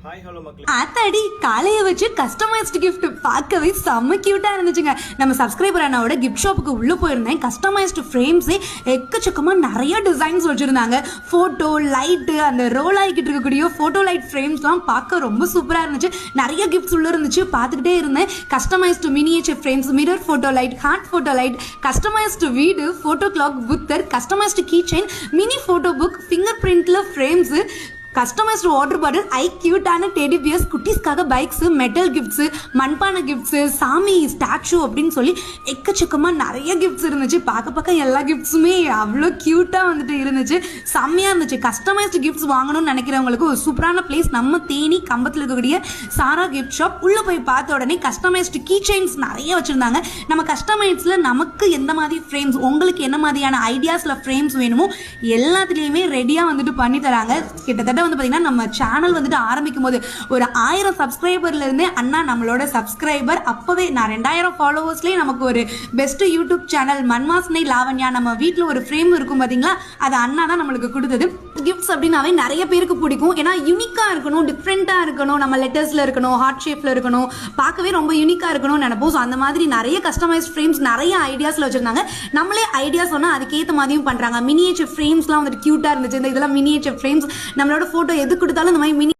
ஆத்தாடி காலைய வச்சு customised gift பார்க்கவே செம்ம கியூட்டா இருந்துச்சுங்க. நம்ம சப்ஸ்கிரைபர் அண்ணாவோட கிஃப்ட் ஷாப்புக்கு உள்ள போயிருந்தேன். கஸ்டமைஸ்டு ஃப்ரேம்ஸே எக்கச்சக்கமா நிறைய டிசைன்ஸ் வச்சிருந்தாங்க. போட்டோ லைட்டு அந்த ரோல் ஆகிக்கிட்டு இருக்கக்கூடிய போட்டோ லைட் ஃப்ரேம்ஸ்லாம் பார்க்க ரொம்ப சூப்பரா இருந்துச்சு. நிறைய கிஃப்ட்ஸ் உள்ள இருந்துச்சு, பார்த்துக்கிட்டே இருந்தேன். Customised miniature frames, mirror photo light, heart photo light, customised வீடு, போட்டோ கிளாக், புத்தர், customised key chain, mini photo book, finger பிரிண்ட்ல ஃப்ரேம்ஸ், கஸ்டமைஸ்டு வாட்டர் பாட்டில், கியூட்டான டெடி பியர்ஸ், குட்டீஸ்க்காக பைக்ஸ், மெட்டல் கிஃப்ட்ஸு, மண்பானை கிஃப்ட்ஸு, சாமி ஸ்டாச்சு அப்படின்னு சொல்லி எக்கச்சக்கமாக நிறைய கிஃப்ட்ஸ் இருந்துச்சு. பார்க்க எல்லா கிஃப்ட்ஸுமே அவ்வளோ க்யூட்டாக வந்துட்டு இருந்துச்சு. செம்மையாக இருந்துச்சு. கஸ்டமைஸ்டு கிஃப்ட்ஸ் வாங்கணும்னு நினைக்கிறவங்களுக்கு ஒரு சூப்பரான பிளேஸ் நம்ம தேனி கம்பத்தில் இருக்கக்கூடிய சாரா கிஃப்ட் ஷாப். உள்ளே போய் பார்த்த உடனே கஸ்டமைஸ்டு கீ செயின்ஸ் நிறைய வச்சுருந்தாங்க. நம்ம கஸ்டமைஸில் நமக்கு எந்த மாதிரி ஃப்ரேம்ஸ், உங்களுக்கு என்ன மாதிரியான ஐடியாஸில் ஃப்ரேம்ஸ் வேணுமோ எல்லாத்துலேயுமே ரெடியாக வந்துட்டு பண்ணி தராங்க. கிட்டத்தட்ட வந்து பாத்தீங்கன்னா நம்ம சேனல் வந்துட்டு ஆரம்பிக்கும் போது ஒரு 1000 சப்ஸ்கிரைபர்ல இருந்தே அண்ணா நம்மளோட சப்ஸ்கிரைபர். அப்பவே நான் 2000 ஃபாலோவர்ஸ்லயே நமக்கு ஒரு பெஸ்ட் யூடியூப் சேனல் மன்வாசனை லாவண்யா, நம்ம வீட்டில் ஒரு ஃப்ரேம் இருக்கும் பாத்தீங்களா, அது அண்ணா தான் நம்மளுக்கு கொடுத்தது. கிஃப்ட்ஸ் அப்படின்னாவே நிறைய பேருக்கு பிடிக்கும். ஏன்னா யூனிக்கா இருக்கணும், டிஃப்ரெண்டா இருக்கணும், நம்ம லெட்டர்ஸ்ல இருக்கணும், ஹார்ட் ஷேப்ல இருக்கணும், பார்க்கவே ரொம்ப யூனிக்கா இருக்கணும்னு நினைப்போம். அந்த மாதிரி நிறைய கஸ்டமைஸ் ஃப்ரேம்ஸ் நிறைய ஐடியாஸ்ல வச்சிருந்தாங்க. நம்மளே ஐடியா சொன்னா அதுக்கேற்ற மாதிரியும் பண்றாங்க. மினியேச்சர் ஃப்ரேம்ஸ்லாம் வந்துட்டு கியூட்டா இருந்துச்சு. இதெல்லாம் மினியேச்சர் ஃப்ரேம்ஸ், நம்மளோட போட்டோ எது கொடுத்தாலும் இந்த மாதிரி மினி